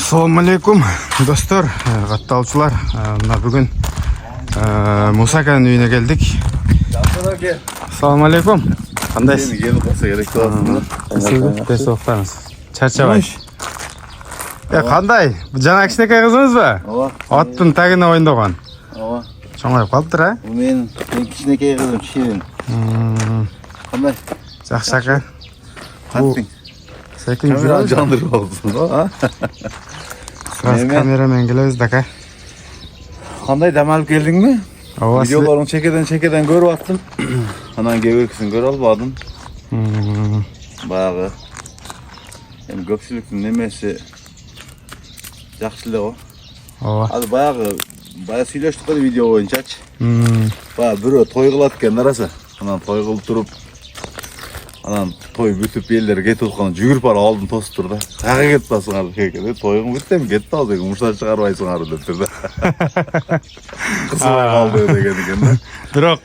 Assalamu alaikum dostlar, qattavchilar. Bugün Musa akanın uyuna geldik. Assalamu alaikum. Qandaysiz? Gelip olsa gerek aslında. Siz de so'xtamiz. Charchabay. Qanday? Bu jana kishnakay qizimizmi? Otning tagini o'ynagan. Cho'ng'ayib qolibdir ha? Bu men kishnakay qizim Shirin. Qanday? Yaxshi aka. Qatding. Sekin Kamera yuradi. jandırıp olsun ha. Siz kameraman kelasiz aka. Qanday dam olib keldingmi? Ova siz. Videolaryny çekeden görüp attım. Anan geberkisini görüp almadım. Bayağı. Hem köpçülüktün nemesi yaxşılığı o. Ova. Hadi bayağı söyleştik hadi video boyunca aç. Bayağı biri toy kılatken narası. Anan toy kılıp durup anan toy bütüp yerlere ketip atkan жүгүрүп bara aldın tosturda. Kağa ketpasыңар dedi. Toyun bitti mi? Ketti al dedim. Muşlar çıkarmayısыңар dedi. Kısmay kaldı degeniken. Biroq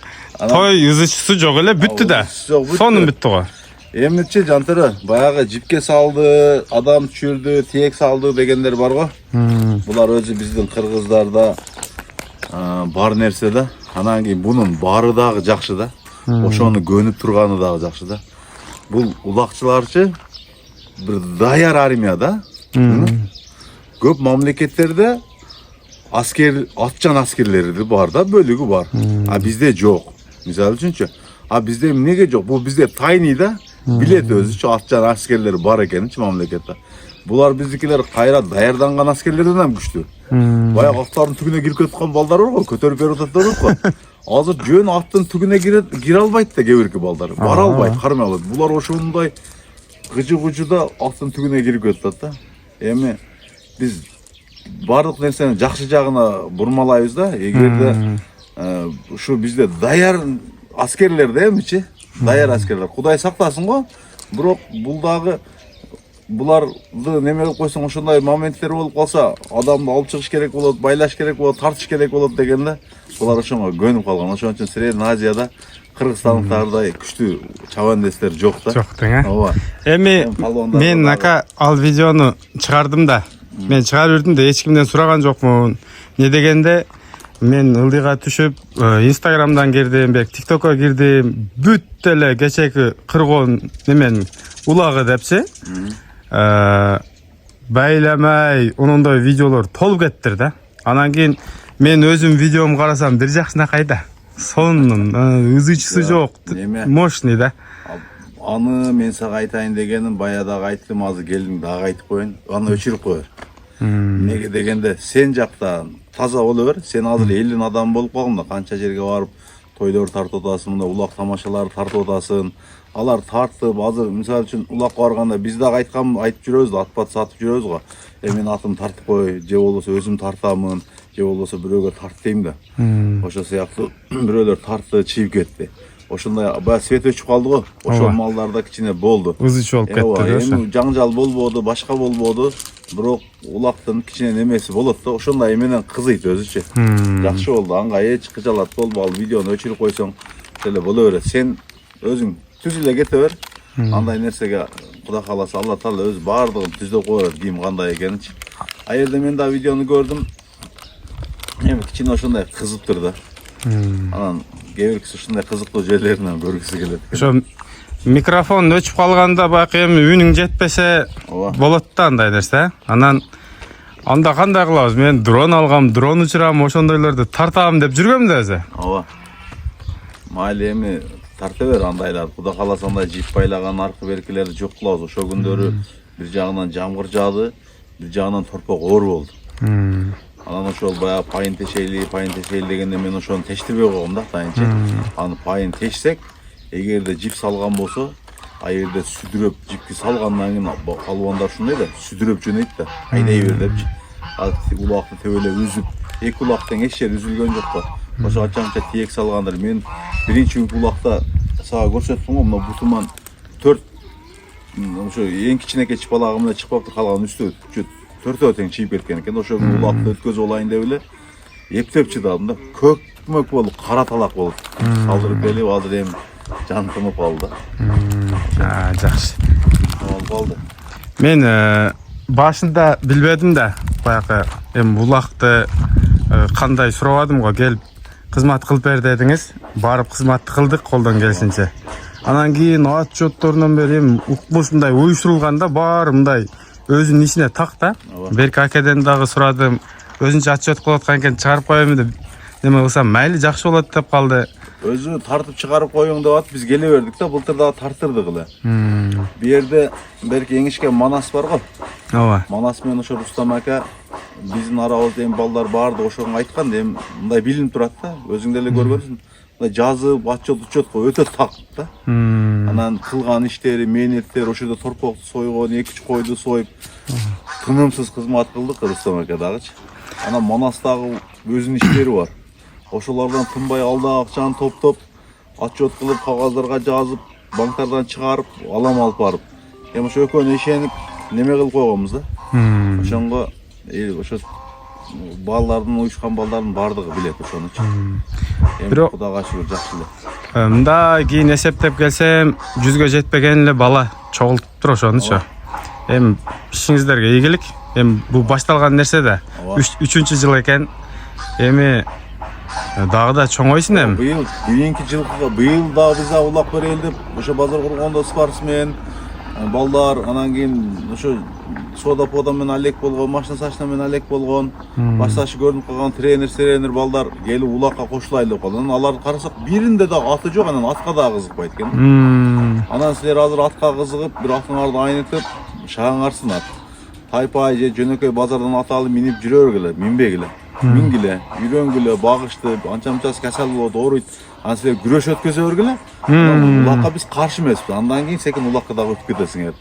toy yüzüçüsü joq ele bütdü de. Sonun bütdü o. Emniyetçi jantırı bayağı cipke saldı, adam düşürdü, tiyek saldı degenler var go. Bular özü bizden Kırgızlarda bar nersede. Anan keyin bunun barı dağı jakşı da. Oşonu gönüp turganı dağı jakşı da. Bu ulakçılarçı bir dayar armiyada. Köp mamleketlerde atçan askerleri barda bölügü var. Ha bizde yok. Misal üçünçü. Ha bizde nege yok? Bu bizde Tayni'de bilet özü atçan askerleri var eken hiç mamlekette. Bular bizdekiler kayra dayardangan askerlerden hem güçlü. Bayağı atların tügüne girip ketken balдар var, kötörüp yer otatlar var. Azır jön attın tügüne gir albaydı da geberki balдар. Bar albaydı, karmay albaydı. Bular oşunday gıcı da attın tügüne girip ketadi. Emi biz bardıq nersenin жақшы жағына burmalayız da, egerde şu bizde dayar askerler değil mi ki? Dayar askerler. Kuday saklasın go. Biroq bulardı neme qilib qo'ysang o'shanday momentlar bo'lib qolsa, odamni olib chiqish kerak bo'ladi, baylash kerak bo'ladi, tartish kerak bo'ladi deganda, bular o'shanga ko'nib qolgan. O'shaning uchun Sredin Aziyada Qirg'izistonliklarday kuchli chavandeslar yo'q-da. Yo'q-da. Emi men aka al videonu chiqardim da. Men chiqarib yurdim da hech kimdan so'ragan jo'qman. Ne degende men ıldığa düşüp Instagram'dan girdim, TikTok'a girdim. Büttele geçeki qirg'on nemen ulağı depsi. Baylamay, onunday videolar tolup kettir da. Anan keyin men özüm videom qarasam bir жақсына qayda. Sonun üzüçüsü yok. Moşni da. Anı men sağa aytayın degenim bayada ayttım, azı geldim daha aytıp koyun. Anı öçürüp koyar. Nege degende sen jaktan таза боло бер. Sen азыр 50 адам болуп калганда канча жерге барып тойлор тартып атасың, мына улак тамашалар тартып атасың. Алар тартып, азыр мисалы үчүн улакка барганда биз дагы айтып жүрөбүз да, атпат сатып жүрөбүз го. Мен атым тартып кой, же болбосо өзүм тартамын, же болбосо бирөөгө тарт дейм да. Ошо сыяктуу бирөөлөр тартты, чийип кетти. Ошондой баягы свет өчүп калды го. Ошол малдарда кичине болду. Үзүч болуп кетти. Эми жаңжал болбоду, башка болбоду. Бирок улактын кичине немеси болот да. Ошондой менен кызыйт өзүчө. Жакшы болду. Анга эч кыжалат болбогул. Видеону өчүрүп койсоң, деле боло берет. Сен өзүң түзүлө кете бер. Андай нерсеге Кудай кааласа Алла Таала өзү баардыгын түздөп коет, ким кандай экеничи. А жерде мен да видеону көрдүм. Эми кичине ошондой кызыптыр да. Анан geberkisi ушундай кызыктуу жерлеринен көргүсү келет. Ошо микрофон өчүп калганда баки эми үнүң жетпесе болот да андай нерсе. Анан анда кандай кылабыз? Мен дрон алгам, дрон учурам, ошондойлорду тартам деп жүргөм да өзү. Ооба. Майли эми тарта бер андайлар. Кудай кааласа андай жип байлаган аркы беркилерди жок кылабыз. Ошо күндөрү бир жагынан жамгыр жаады, бир жагынан торпок оор болду. Анан ошол баягы пайын тешейли дегенде мен ошону тештирбей койгом да атайынчы. Аны пайын тешсек, эгерде жип салган болсо, а жерде сүдүрөп жипти салгандан кийин балбандар ушундай да, сүдүрөп жөнөйт да, айдай бер депчи. Улакты төбөлөп үзүп, эки улактын эч жери үзүлгөн жок го. Ошо ачанча тиек салгандар. Мен биринчи улакта сага көрсөттүм го, мына бутуман 4 ошо эң кичинекей чыпалагым менен чыкпаптыр, калган үстү 4 тең чийип кеткен экен. Ошо улакты өткөзүп алайын деп эле эптеп чыдадым да. Көкмөк болуп, кара талак болуп. Салдырып келип, азыр эми жан тынып калды. Жакшы. Болду. Мен башында билбедим да, баягы эми улакты кандай сурабадым го, келип кызмат кылып бер дедиңиз. Барып кызматты кылдык колдон келишинче. Анан кийин отчетторунан бери эми укмуш мындай уюштурулганда баары мындай өзүнүн ишине так да. Берки акеден дагы сурадым. Өзүнчө отчет кылып аткан экен, чыгарып коеюн деп неме кылсам, майли жакшы болот деп калды. Өзү тартып чыгарып коюң деп атып биз келе бердик да, былтыр дагы тартырдык эле. Бу жерде берки эңишке Манас бар го. Ооба. Манас менен ошо Рустам ака биздин арабызда эми балдар баардыгы ошого айткан эми мындай билинип турат да. Өзүң деле көргөнсүң. Мындай жазып, отчетко өтө так да. Анан кылган иштери, мээнеттери, ошо жерде торпокту сойгон, 2-3 койду союп, тынымсыз кызмат кылдык Рустам ака дагычы. Анан Манастагы өзүнүн иштери бар. Ошолордон тынбай алда акчаны топтоп, отчет кылып, кагаздарга жазып, банктардан чыгарып, алам алып барып. Эми ошо экөөнө ишенип, неме кылып койгонбуз да. Ошонго ошо балдардын, уюшкан балдардын баардыгы билет ошонучу. Эми Кудайга шүгүр жакшы эле. Мында кийин эсептеп келсем, 100гө жетпеген эле бала чогултуптур ошонучу. Эми ишиңиздерге ийгилик. Эми бул башталган нерсе да 3-үчү жыл экен. Эми дагы да чоңойсун эми. Быйыл кийинки жылкыга быйыл да биз улак берели деп ошо базар кургондо спортсмен балдар, анан кийин ошо сода менен алек болгон, машина сачна менен алек болгон, башташы көрүнүп калган тренер балдар келип улакка кошулайлы деп калды. Анан аларды карасак, биринде дагы аты жок, анан атка дагы кызыкпайт экен. Анан силер азыр атка кызыгып, бир атыңарды айнытып, шагыңарсынат. Тайпай же жөнөкөй базардан ат алып минип жүрө бергиле, минбегиле. Мингиле, үйрөнгүлө, багышты, анча-мынчасы касал болот, ооруйт. Анан силер күрөш өткөзө бергиле. Улакка биз каршы эмеспиз. Андан кийин секин улакка дагы өтүп кетесиңер.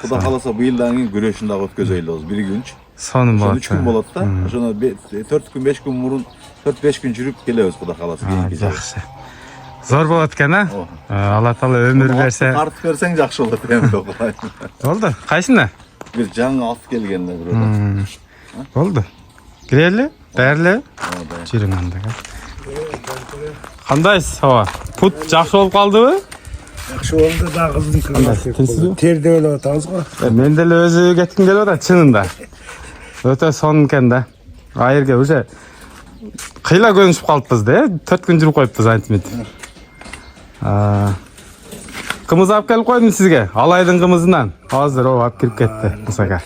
Кудай кааласа быйылдан кийин күрөшүн дагы өткөзөйлүбүз бир күнчү. Сонун болот. 3 күн болот да. Ошону 4 күн, 5 күн мурун 4-5 күн жүрүп келебиз Кудай кааласа кийинки жолу. Жакшы. Зор болот экен, а? Алла таала өмүр берсе. Тартып берсең жакшы болот эми. Болду. Кайсына? Бир жаңы ат келген эле. Болду. Кирели? Даярлы? Жүрүң анда. Кандайсыз? Ооба. Пут жакшы болуп калдыбы? Жакшы болду да, кыздын кызы. Терде эле атабыз го. Мен деле өзү кетким келип атат чынында. Өтө сонун экен да. Айырге уже кыйла көнүшүп калыппыз да, 4 күн жүрүп коюппуз антип. Кымыз алып келип койдум сизге. Алайдын кымызынан. Азыр алып кирип кетти Мусака.